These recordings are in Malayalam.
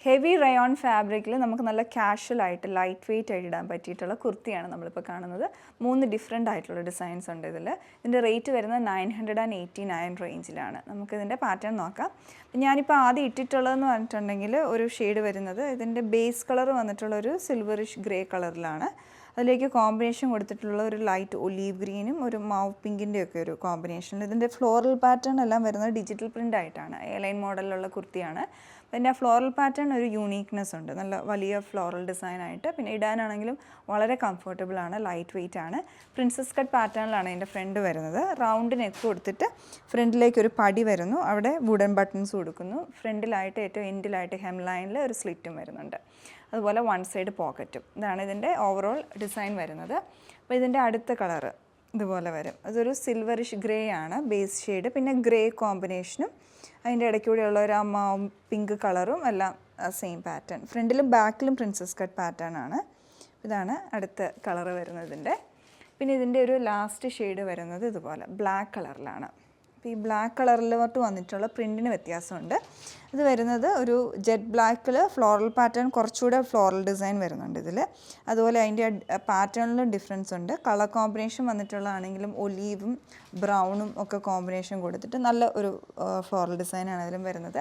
ഹെവി റയോൺ ഫാബ്രിക്കിൽ നമുക്ക് നല്ല കാഷ്വൽ ആയിട്ട് ലൈറ്റ് വെയിറ്റ് ആയിട്ട് ഇടാൻ പറ്റിയിട്ടുള്ള കുർത്തിയാണ് നമ്മളിപ്പോൾ കാണുന്നത്. 3 ഡിഫറെൻ്റ് ആയിട്ടുള്ള ഡിസൈൻസ് ഉണ്ട് ഇതിൽ. ഇതിൻ്റെ റേറ്റ് വരുന്നത് 989 റേഞ്ചിലാണ്. നമുക്കിതിൻ്റെ പാറ്റേൺ നോക്കാം. ഞാനിപ്പോൾ ആദ്യം ഇട്ടിട്ടുള്ളതെന്ന് പറഞ്ഞിട്ടുണ്ടെങ്കിൽ ഒരു ഷെയ്ഡ് വരുന്നത് ഇതിൻ്റെ ബേസ് കളർ വന്നിട്ടുള്ളൊരു സിൽവറിഷ് ഗ്രേ കളറിലാണ്. അതിലേക്ക് കോമ്പിനേഷൻ കൊടുത്തിട്ടുള്ള ഒരു ലൈറ്റ് ഒലീവ് ഗ്രീനും ഒരു മാവ് പിങ്കിൻ്റെ ഒക്കെ ഒരു കോമ്പിനേഷൻ. ഇതിൻ്റെ ഫ്ലോറൽ പാറ്റേൺ എല്ലാം വരുന്നത് ഡിജിറ്റൽ പ്രിൻ്റ് ആയിട്ടാണ്. എയർലൈൻ മോഡലിലുള്ള കുർത്തിയാണ്. പിന്നെ ഫ്ലോറൽ പാറ്റേൺ ഒരു യൂണീക്നെസ് ഉണ്ട്, നല്ല വലിയ ഫ്ലോറൽ ഡിസൈനായിട്ട്. പിന്നെ ഇടാനാണെങ്കിലും വളരെ കംഫർട്ടബിൾ ആണ്, ലൈറ്റ് വെയിറ്റ് ആണ്. പ്രിൻസസ് കട്ട് പാറ്റേണിലാണ് ഇതിൻ്റെ ഫ്രണ്ട് വരുന്നത്. റൗണ്ട് നെക്ക് കൊടുത്തിട്ട് ഫ്രണ്ടിലേക്ക് ഒരു പടി വരുന്നു, അവിടെ വുഡൻ ബട്ടൺസ് കൊടുക്കുന്നു. ഫ്രണ്ടിലായിട്ട് ഏറ്റവും എൻഡിലായിട്ട് ഹെം ലൈനിൽ ഒരു സ്ലിറ്റും വരുന്നുണ്ട്. അതുപോലെ വൺ സൈഡ് പോക്കറ്റും. ഇതാണ് ഇതിൻ്റെ ഓവറോൾ ഡിസൈൻ വരുന്നത്. അപ്പോൾ ഇതിൻ്റെ അടുത്ത കളറ് ഇതുപോലെ വരും. അതൊരു സിൽവറിഷ് ഗ്രേ ആണ് ബേസ് ഷെയ്ഡ്. പിന്നെ ഗ്രേ കോമ്പിനേഷനും അതിൻ്റെ ഇടയ്ക്കൂടെയുള്ള ഒരു പിങ്ക് കളറും എല്ലാം സെയിം പാറ്റേൺ. ഫ്രണ്ടിലും ബാക്കിലും പ്രിൻസസ് കട്ട് പാറ്റേൺ ആണ്. ഇതാണ് അടുത്ത കളറ് വരുന്നത് ഇതിൻ്റെ. പിന്നെ ഇതിൻ്റെ ഒരു ലാസ്റ്റ് ഷെയ്ഡ് വരുന്നത് ഇതുപോലെ ബ്ലാക്ക് കളറിലാണ്. അപ്പോൾ ഈ ബ്ലാക്ക് കളറിലോട്ട് വന്നിട്ടുള്ള പ്രിൻറ്റിന് വ്യത്യാസമുണ്ട്. ഇത് വരുന്നത് ഒരു ജെറ്റ് ബ്ലാക്കിൽ ഫ്ലോറൽ പാറ്റേൺ, കുറച്ചുകൂടെ ഫ്ലോറൽ ഡിസൈൻ വരുന്നുണ്ട് ഇതിൽ. അതുപോലെ അതിൻ്റെ പാറ്റേണിലും ഡിഫറൻസ് ഉണ്ട്. കളർ കോമ്പിനേഷൻ വന്നിട്ടുള്ളതാണെങ്കിലും ഒലീവും ബ്രൗണും ഒക്കെ കോമ്പിനേഷൻ കൊടുത്തിട്ട് നല്ല ഒരു ഫ്ലോറൽ ഡിസൈനാണ് അതിലും വരുന്നത്.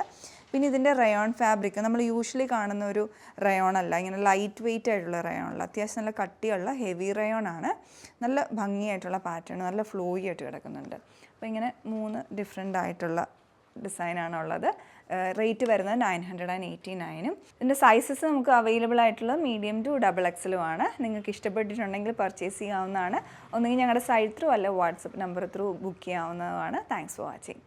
പിന്നെ ഇതിൻ്റെ റയോൺ ഫാബ്രിക് നമ്മൾ യൂഷ്വലി കാണുന്ന ഒരു റയോൺ അല്ല, ഇങ്ങനെ ലൈറ്റ് വെയിറ്റ് ആയിട്ടുള്ള റയോണല്ല, അത്യാവശ്യം നല്ല കട്ടിയുള്ള ഹെവി റയോൺ ആണ്. നല്ല ഭംഗിയായിട്ടുള്ള പാറ്റേൺ, നല്ല ഫ്ലോയി ആയിട്ട് കിടക്കുന്നുണ്ട്. അപ്പോൾ ഇങ്ങനെ 3 ഡിഫറെൻ്റ് ആയിട്ടുള്ള ഡിസൈനാണ് ഉള്ളത്. റേറ്റ് വരുന്നത് 989. ഇതിൻ്റെ സൈസസ് നമുക്ക് അവൈലബിൾ ആയിട്ടുള്ളത് മീഡിയം ടു XXL ആണ്. നിങ്ങൾക്ക് ഇഷ്ടപ്പെട്ടിട്ടുണ്ടെങ്കിൽ പർച്ചേസ് ചെയ്യാവുന്നതാണ്. ഒന്നുകിൽ ഞങ്ങളുടെ സൈറ്റ് ത്രൂ അല്ല വാട്സപ്പ് നമ്പർ ത്രൂ ബുക്ക് ചെയ്യാവുന്നതാണ്. Thanks for watching.